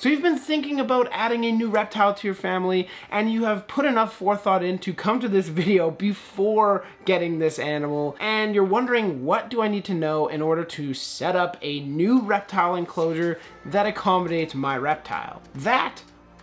So you've been thinking about adding a new reptile to your family, and you have put enough forethought in to come to this video before getting this animal, and you're wondering, what do I need to know in order to set up a new reptile enclosure that accommodates my reptile? That,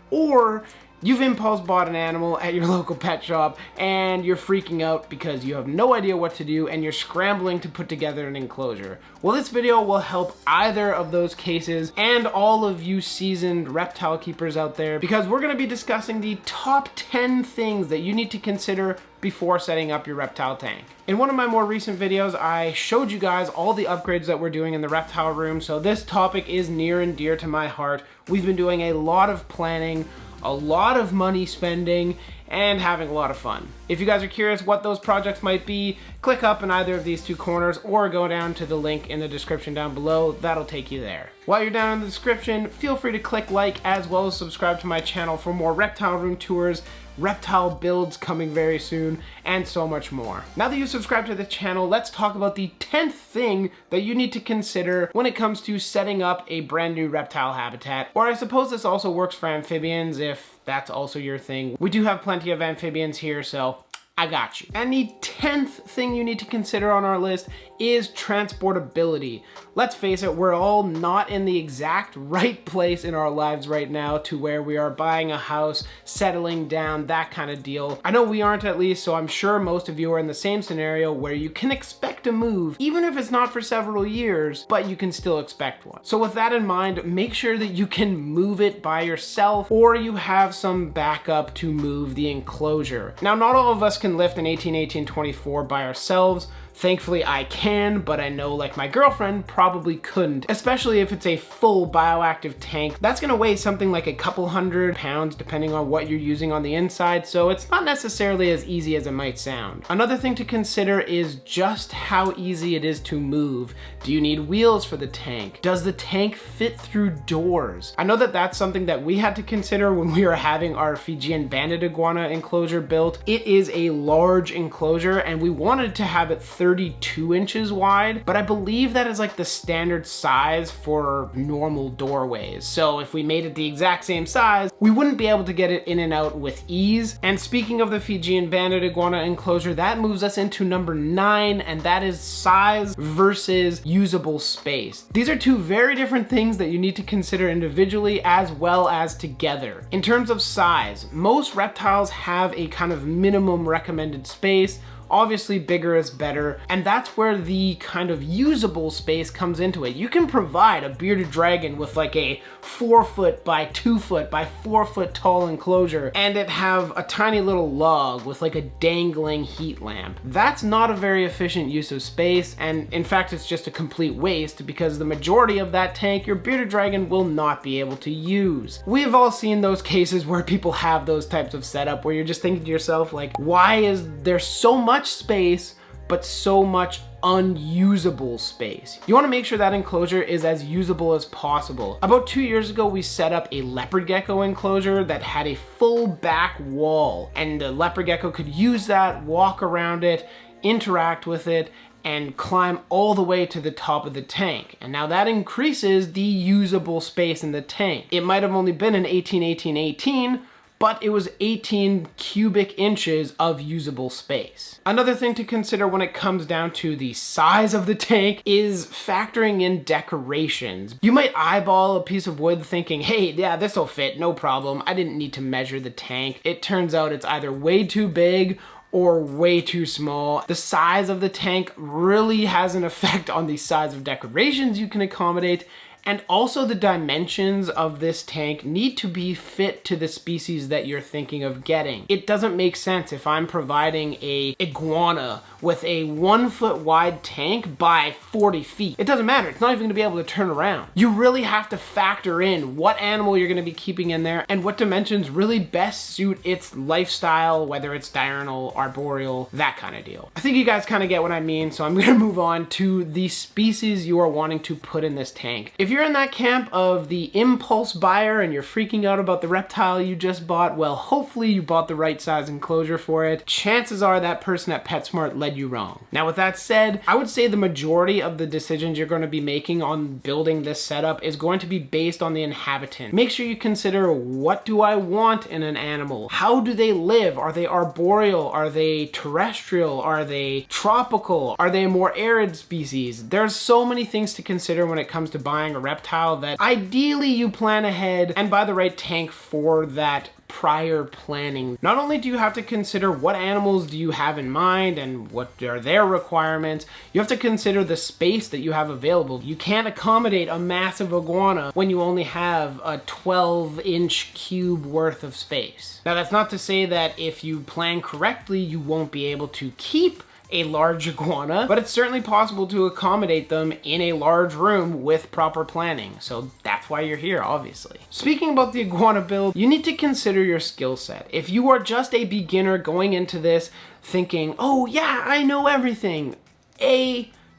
or you've impulse bought an animal at your local pet shop and you're freaking out because you have no idea what to do and you're scrambling to put together an enclosure. Well, this video will help either of those cases and all of you seasoned reptile keepers out there, because we're going to be discussing the top 10 things that you need to consider before setting up your reptile tank. In one of my more recent videos, I showed you guys all the upgrades that we're doing in the reptile room, so this topic is near and dear to my heart. We've been doing a lot of planning, a lot of money spending, and having a lot of fun. If you guys are curious what those projects might be, click up in either of these two corners or go down to the link in the description down below. That'll take you there. While you're down in the description, feel free to click like as well as subscribe to my channel for more reptile room tours, reptile builds coming very soon, and so much more. Now that you've subscribed to the channel, let's talk about the 10th thing that you need to consider when it comes to setting up a brand new reptile habitat. Or I suppose this also works for amphibians if that's also your thing. We do have plenty of amphibians here, so I got you. And the 10th thing you need to consider on our list is transportability. Let's face it, we're all not in the exact right place in our lives right now to where we are buying a house, settling down, that kind of deal. I know we aren't, at least, so I'm sure most of you are in the same scenario where you can expect a move, even if it's not for several years, but you can still expect one. So with that in mind, make sure that you can move it by yourself, or you have some backup to move the enclosure. Now, not all of us can lift an 18-18-24 by ourselves. Thankfully I can, but I know like my girlfriend probably couldn't, especially if it's a full bioactive tank. That's gonna weigh something like a couple hundred pounds depending on what you're using on the inside, so it's not necessarily as easy as it might sound. Another thing to consider is just how easy it is to move. Do you need wheels for the tank? Does the tank fit through doors? I know that that's something that we had to consider when we were having our Fijian banded iguana enclosure built. It is a large enclosure and we wanted to have it 32 inches wide, but I believe that is like the standard size for normal doorways. So if we made it the exact same size, we wouldn't be able to get it in and out with ease. And speaking of the Fijian banded iguana enclosure, that moves us into number 9, and that is size versus usable space. These are two very different things that you need to consider individually as well as together. In terms of size, most reptiles have a kind of minimum recommended space. Obviously bigger is better, and that's where the kind of usable space comes into it. You can provide a bearded dragon with like a 4 foot by 2 foot by 4 foot tall enclosure and it have a tiny little log with like a dangling heat lamp. That's not a very efficient use of space, and in fact it's just a complete waste because the majority of that tank your bearded dragon will not be able to use. We've all seen those cases where people have those types of setup where you're just thinking to yourself like, why is there so much space but so much unusable space? You want to make sure that enclosure is as usable as possible. About 2 years ago, we set up a leopard gecko enclosure that had a full back wall, and the leopard gecko could use that, walk around it, interact with it, and climb all the way to the top of the tank. And now that increases the usable space in the tank. It might have only been an 18-18-18, but it was 18 cubic inches of usable space. Another thing to consider when it comes down to the size of the tank is factoring in decorations. You might eyeball a piece of wood thinking, hey, yeah, this'll fit, no problem. I didn't need to measure the tank. It turns out it's either way too big or way too small. The size of the tank really has an effect on the size of decorations you can accommodate, and also the dimensions of this tank need to be fit to the species that you're thinking of getting. It doesn't make sense if I'm providing a iguana with a 1 foot wide tank by 40 feet. It doesn't matter, it's not even gonna be able to turn around. You really have to factor in what animal you're gonna be keeping in there and what dimensions really best suit its lifestyle, whether it's diurnal, arboreal, that kind of deal. I think you guys kind of get what I mean, so I'm gonna move on to the species you are wanting to put in this tank. If If you're in that camp of the impulse buyer and you're freaking out about the reptile you just bought, well, hopefully you bought the right size enclosure for it. Chances are that person at PetSmart led you wrong. Now, with that said, I would say the majority of the decisions you're going to be making on building this setup is going to be based on the inhabitant. Make sure you consider, what do I want in an animal? How do they live? Are they arboreal? Are they terrestrial? Are they tropical? Are they a more arid species? There's so many things to consider when it comes to buying a reptile that ideally you plan ahead and buy the right tank for that prior planning. Not only do you have to consider what animals do you have in mind and what are their requirements, you have to consider the space that you have available. You can't accommodate a massive iguana when you only have a 12-inch cube worth of space. Now, that's not to say that if you plan correctly, you won't be able to keep a large iguana, but it's certainly possible to accommodate them in a large room with proper planning. So that's why you're here, obviously. Speaking about the iguana build, you need to consider your skill set. If you are just a beginner going into this thinking, oh yeah, I know everything,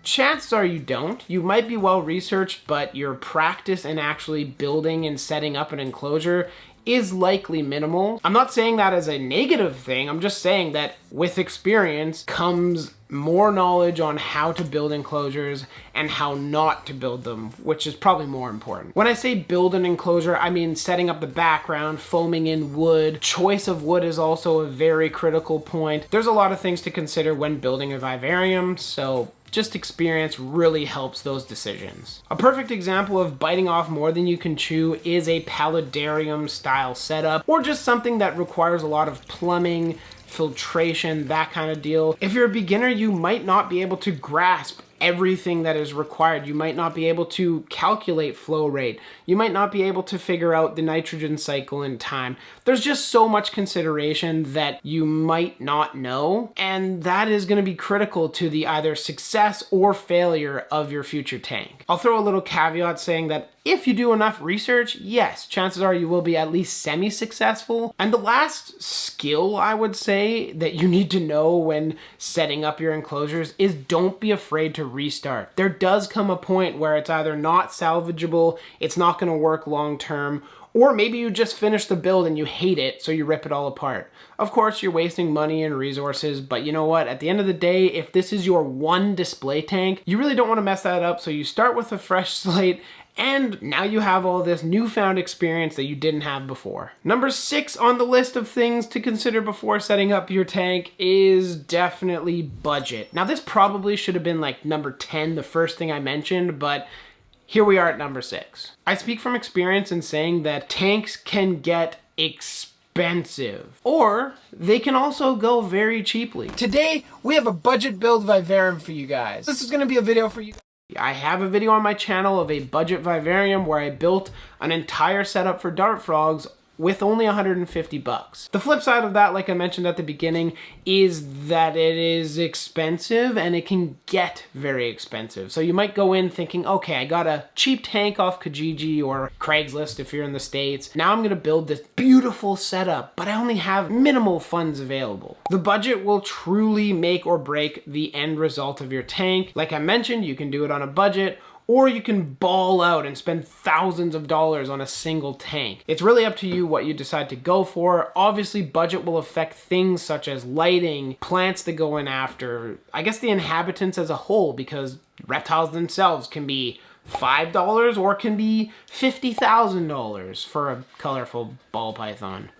chances are you don't. You might be well researched, but your practice in actually building and setting up an enclosure is likely minimal. I'm not saying that as a negative thing. I'm just saying that with experience comes more knowledge on how to build enclosures and how not to build them, which is probably more important. When I say build an enclosure, I mean setting up the background, foaming in wood. Choice of wood is also a very critical point. There's a lot of things to consider when building a vivarium, so just experience really helps those decisions. A perfect example of biting off more than you can chew is a paludarium style setup, or just something that requires a lot of plumbing, filtration, that kind of deal. If you're a beginner, you might not be able to grasp everything that is required. You might not be able to calculate flow rate. You might not be able to figure out the nitrogen cycle in time. There's just so much consideration that you might not know, and that is going to be critical to the either success or failure of your future tank. I'll throw a little caveat saying that if you do enough research, yes, chances are you will be at least semi-successful. And the last skill I would say that you need to know when setting up your enclosures is don't be afraid to restart. There does come a point where it's either not salvageable, it's not going to work long term, or maybe you just finish the build and you hate it, so you rip it all apart. Of course, you're wasting money and resources, but you know what? At the end of the day, if this is your one display tank, you really don't want to mess that up, so you start with a fresh slate, and now you have all this newfound experience that you didn't have before. Number 6 on the list of things to consider before setting up your tank is definitely budget. Now, this probably should have been like number 10, the first thing I mentioned, but here we are at number 6. I speak from experience in saying that tanks can get expensive, or they can also go very cheaply. Today, we have a budget build vivarium for you guys. This is going to be a video for you. I have a video on my channel of a budget vivarium where I built an entire setup for dart frogs with only 150 bucks. The flip side of that, like I mentioned at the beginning, is that it is expensive and it can get very expensive. So you might go in thinking, okay, I got a cheap tank off Kijiji or Craigslist if you're in the States. Now I'm gonna build this beautiful setup, but I only have minimal funds available. The budget will truly make or break the end result of your tank. Like I mentioned, you can do it on a budget, or you can ball out and spend thousands of dollars on a single tank. It's really up to you what you decide to go for. Obviously, budget will affect things such as lighting, plants to go in after, I guess the inhabitants as a whole, because reptiles themselves can be $5 or can be $50,000 for a colorful ball python.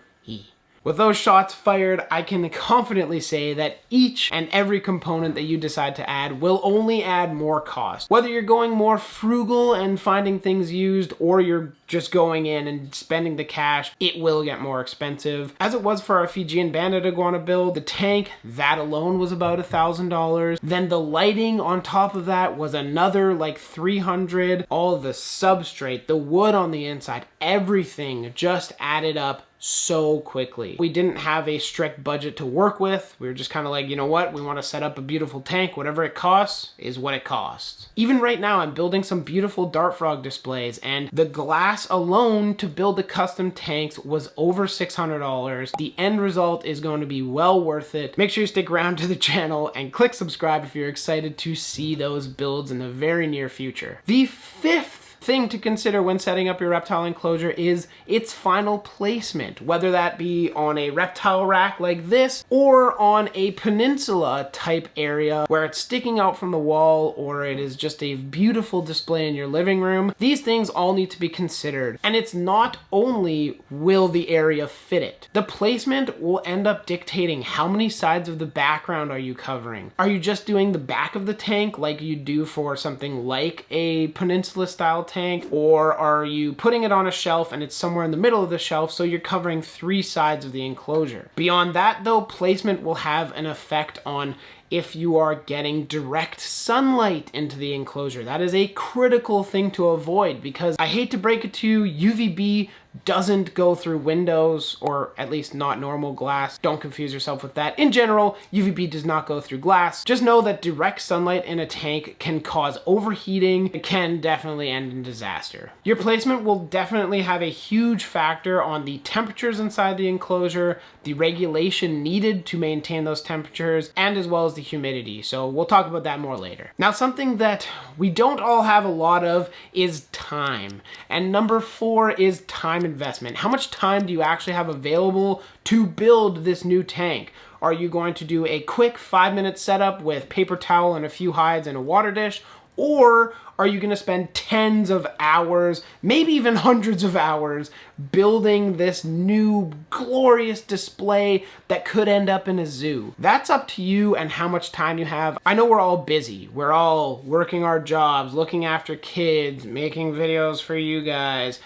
With those shots fired, I can confidently say that each and every component that you decide to add will only add more cost. Whether you're going more frugal and finding things used, or you're just going in and spending the cash, it will get more expensive. As it was for our Fijian banded iguana build, the tank, that alone was about $1,000. Then the lighting on top of that was another like $300. All the substrate, the wood on the inside, everything just added up so quickly. We didn't have a strict budget to work with. We were just kind of like, you know what? We want to set up a beautiful tank. Whatever it costs is what it costs. Even right now, I'm building some beautiful dart frog displays, and the glass alone to build the custom tanks was over $600. The end result is going to be well worth it. Make sure you stick around to the channel and click subscribe if you're excited to see those builds in the very near future. The 5th thing to consider when setting up your reptile enclosure is its final placement, whether that be on a reptile rack like this or on a peninsula type area where it's sticking out from the wall or it is just a beautiful display in your living room. These things all need to be considered, and it's not only will the area fit it. The placement will end up dictating how many sides of the background are you covering. Are you just doing the back of the tank like you do for something like a peninsula style tank, or are you putting it on a shelf and it's somewhere in the middle of the shelf so you're covering 3 sides of the enclosure? Beyond that though, placement will have an effect on if you are getting direct sunlight into the enclosure. That is a critical thing to avoid, because I hate to break it to you, UVB doesn't go through windows, or at least not normal glass. Don't confuse yourself with that. In general, UVB does not go through glass. Just know that direct sunlight in a tank can cause overheating. It can definitely end in disaster. Your placement will definitely have a huge factor on the temperatures inside the enclosure, the regulation needed to maintain those temperatures, and as well as the humidity. So we'll talk about that more later. Now, something that we don't all have a lot of is time. And number 4 is time investment. How much time do you actually have available to build this new tank? Are you going to do a quick 5-minute setup with paper towel and a few hides and a water dish? Or are you going to spend tens of hours, maybe even hundreds of hours, building this new glorious display that could end up in a zoo? That's up to you and how much time you have. I know we're all busy. We're all working our jobs, looking after kids, making videos for you guys.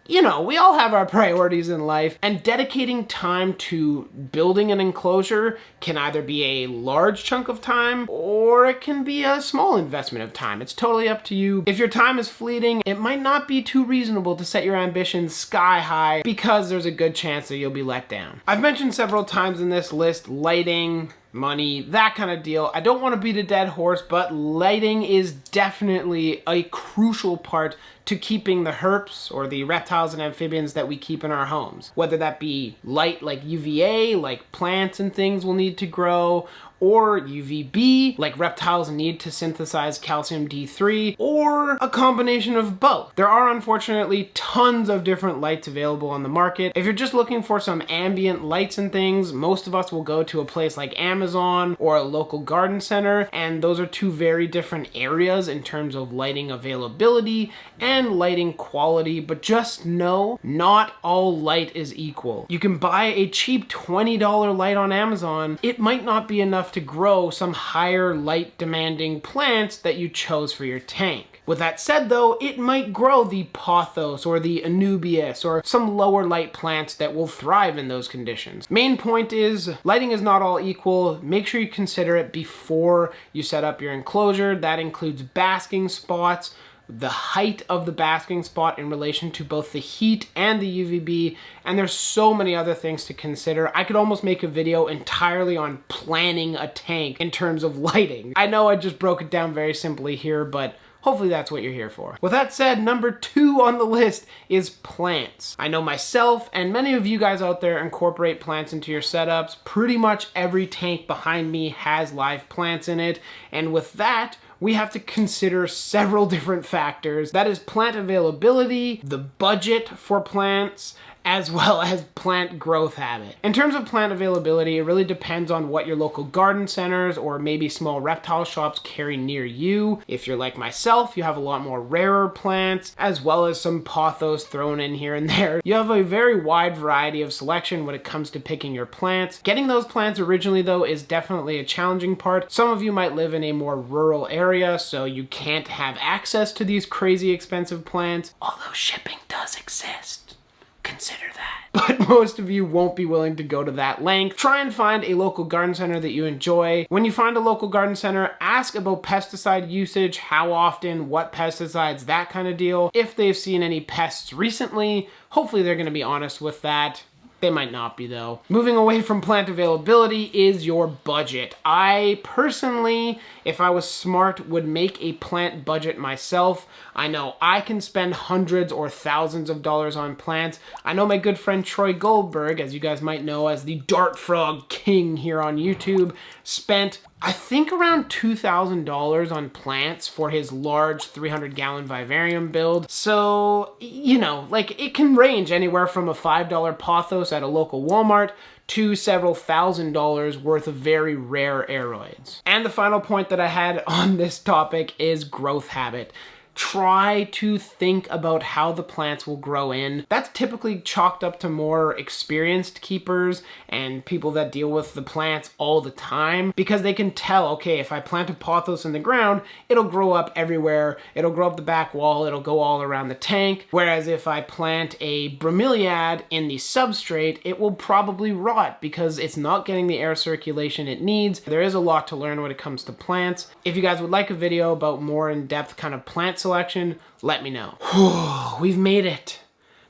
You know, we all have our priorities in life, and dedicating time to building an enclosure can either be a large chunk of time or it can be a small investment of time. It's totally up to you. If your time is fleeting, it might not be too reasonable to set your ambitions sky high, because there's a good chance that you'll be let down. I've mentioned several times in this list lighting, money, that kind of deal. I don't want to beat a dead horse, but lighting is definitely a crucial part to keeping the herps, or the reptiles and amphibians that we keep in our homes. Whether that be light like UVA, like plants and things will need to grow, or UVB, like reptiles need to synthesize calcium D3, or a combination of both. There are unfortunately tons of different lights available on the market. If you're just looking for some ambient lights and things, most of us will go to a place like Amazon or a local garden center, and those are 2 very different areas in terms of lighting availability and lighting quality. But just know, not all light is equal. You can buy a cheap $20 light on Amazon. It might not be enough to grow some higher light demanding plants that you chose for your tank. With that said though, it might grow the pothos or the anubias or some lower light plants that will thrive in those conditions. Main point is, lighting is not all equal. Make sure you consider it before you set up your enclosure. That includes basking spots, the height of the basking spot in relation to both the heat and the UVB, and there's so many other things to consider. I could almost make a video entirely on planning a tank in terms of lighting. I know I just broke it down very simply here, but hopefully that's what you're here for. With that said, number 2 on the list is plants. I know myself and many of you guys out there incorporate plants into your setups. Pretty much every tank behind me has live plants in it, and with that, we have to consider several different factors. That is plant availability, the budget for plants, as well as plant growth habit. In terms of plant availability, it really depends on what your local garden centers or maybe small reptile shops carry near you. If you're like myself, you have a lot more rarer plants, as well as some pothos thrown in here and there. You have a very wide variety of selection when it comes to picking your plants. Getting those plants originally though is definitely a challenging part. Some of you might live in a more rural area, so you can't have access to these crazy expensive plants, although shipping does exist. Consider that. But most of you won't be willing to go to that length. Try and find a local garden center that you enjoy. When you find a local garden center, ask about pesticide usage, how often, what pesticides, that kind of deal. If they've seen any pests recently, hopefully they're going to be honest with that. They might not be though. Moving away from plant availability is your budget. I personally, if I was smart, would make a plant budget myself. I know I can spend hundreds or thousands of dollars on plants. I know my good friend Troy Goldberg, as you guys might know as the Dart Frog King here on YouTube, spent I think around $2,000 on plants for his large 300-gallon vivarium build. So, you know, like it can range anywhere from a $5 pothos at a local Walmart to several $1,000s worth of very rare aeroids. And the final point that I had on this topic is growth habit. Try to think about how the plants will grow in. That's typically chalked up to more experienced keepers and people that deal with the plants all the time, because they can tell, okay, if I plant a pothos in the ground, it'll grow up everywhere. It'll grow up the back wall. It'll go all around the tank. Whereas if I plant a bromeliad in the substrate, it will probably rot because it's not getting the air circulation it needs. There is a lot to learn when it comes to plants. If you guys would like a video about more in-depth kind of plant selection, let me know. We've made it.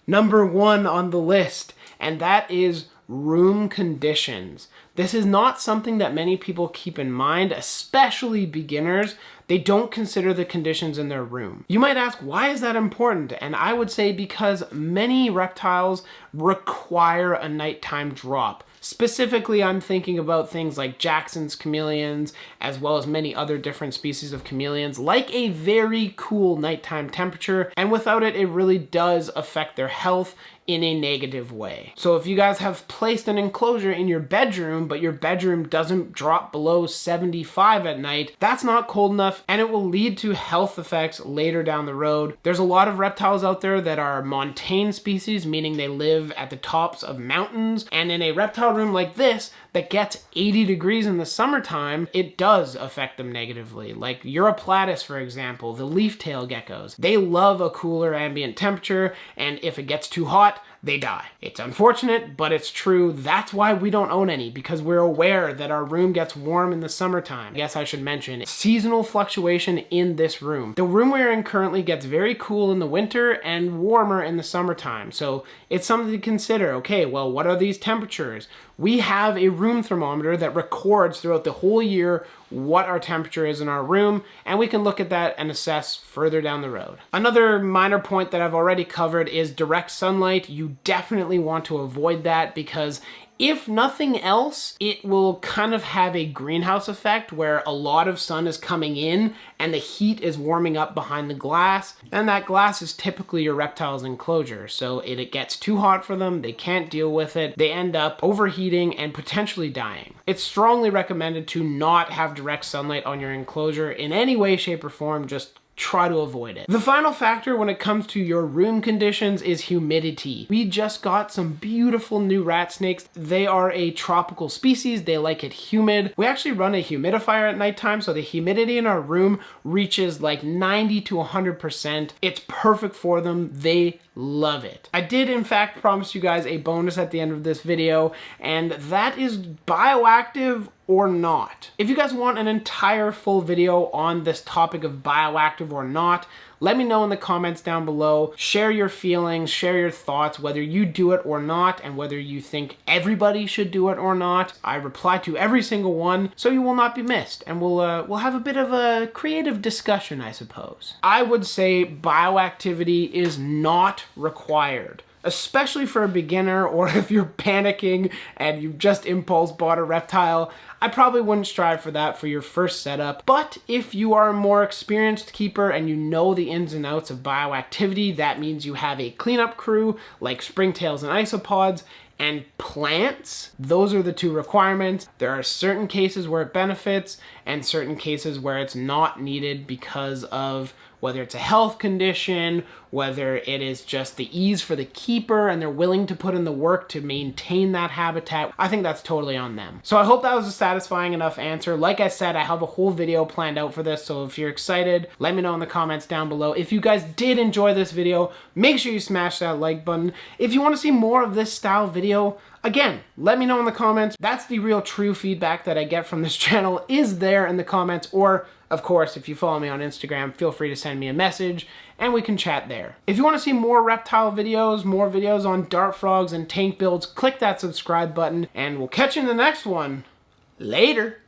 Number 1 on the list, and that is room conditions. This is not something that many people keep in mind, especially beginners. They don't consider the conditions in their room. You might ask, why is that important? And I would say because many reptiles require a nighttime drop. Specifically, I'm thinking about things like Jackson's chameleons, as well as many other different species of chameleons, like a very cool nighttime temperature, and without it, it really does affect their health in a negative way. So if you guys have placed an enclosure in your bedroom, but your bedroom doesn't drop below 75 at night, that's not cold enough, and it will lead to health effects later down the road. There's a lot of reptiles out there that are montane species, meaning they live at the tops of mountains, and in a reptile room like this that gets 80 degrees in the summertime, it does affect them negatively. Like Europlatus, for example, the leaf-tail geckos. They love a cooler ambient temperature, and if it gets too hot, they die. It's unfortunate, but it's true. That's why we don't own any, because we're aware that our room gets warm in the summertime. I guess I should mention seasonal fluctuation in this room. The room we're in currently gets very cool in the winter and warmer in the summertime. So it's something to consider. Okay, well, what are these temperatures? We have a room thermometer that records throughout the whole year what our temperature is in our room, and we can look at that and assess further down the road. Another minor point that I've already covered is direct sunlight. You definitely want to avoid that, because if nothing else, it will kind of have a greenhouse effect where a lot of sun is coming in and the heat is warming up behind the glass, and that glass is typically your reptile's enclosure. So it gets too hot for them, they can't deal with it, they end up overheating and potentially dying. It's strongly recommended to not have direct sunlight on your enclosure in any way, shape, or form. Just try to avoid it. The final factor when it comes to your room conditions is humidity. We just got some beautiful new rat snakes. They are a tropical species. They like it humid. We actually run a humidifier at nighttime, so the humidity in our room reaches like 90 to 100%. It's perfect for them. They love it. I did in fact promise you guys a bonus at the end of this video, and that is bioactive or not. If you guys want an entire full video on this topic of bioactive or not, let me know in the comments down below. Share your feelings, share your thoughts, whether you do it or not, and whether you think everybody should do it or not. I reply to every single one, so you will not be missed, and we'll have a bit of a creative discussion, I suppose. I would say bioactivity is not required, especially for a beginner, or if you're panicking and you just impulse bought a reptile. I probably wouldn't strive for that for your first setup. But if you are a more experienced keeper and you know the ins and outs of bioactivity, that means you have a cleanup crew like springtails and isopods, and plants. Those are the two requirements. There are certain cases where it benefits and certain cases where it's not needed because of whether it's a health condition, whether it is just the ease for the keeper and they're willing to put in the work to maintain that habitat. I think that's totally on them. So I hope that was a satisfying enough answer. Like I said, I have a whole video planned out for this, so if you're excited, let me know in the comments down below. If you guys did enjoy this video, make sure you smash that like button. If you want to see more of this style video, again, let me know in the comments. That's the real true feedback that I get from this channel, is there in the comments, or of course, if you follow me on Instagram, feel free to send me a message and we can chat there. If you want to see more reptile videos, more videos on dart frogs and tank builds, click that subscribe button and we'll catch you in the next one. Later.